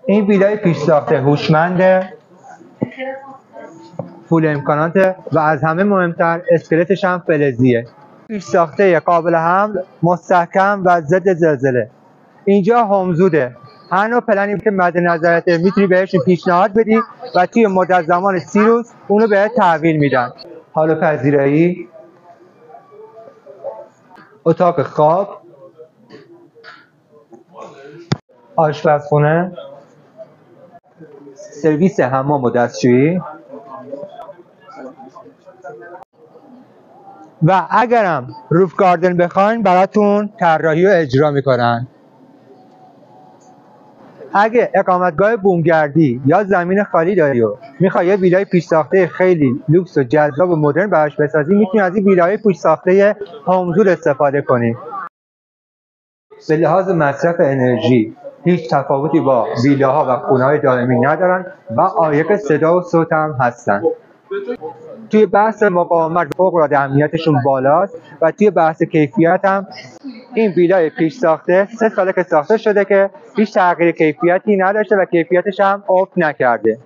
این ویلای پیش ساخته هوشمنده، فول امکاناته و از همه مهمتر اسکلتش هم فلزیه. پیش ساخته قابل حمل، مستحکم و ضد زلزله. اینجا هومزوده. هر نوع پلنی که مد نظرته میتونی بهشون پیشنهاد بدی و توی مدت زمان 30 روز اونو بهت تحویل میدن. حال پذیرایی، اتاق خواب، آشپزخونه، سرویس حمام و دستشویی و اگرم روف گاردن بخواین براتون طراحی و اجرا میکنن. اگه اقامتگاه بومگردی یا زمین خالی داری و میخوای یه ویلای پیش ساخته خیلی لوکس و جذاب و مدرن براش بسازی، میتونی از این ویلای پیش ساخته هومزود استفاده کنی. به لحاظ مصرف انرژی هیچ تفاوتی با ویلاها و خونه‌های دائمی ندارن و عایق صدا و صوت هم هستن. توی بحث مقاومت فوق‌العاده اهمیتشون بالاست و توی بحث کیفیت هم این ویلای پیش ساخته 3 ساله که ساخته شده که هیچ تغییر کیفیتی نداشته و کیفیتش هم افت نکرده.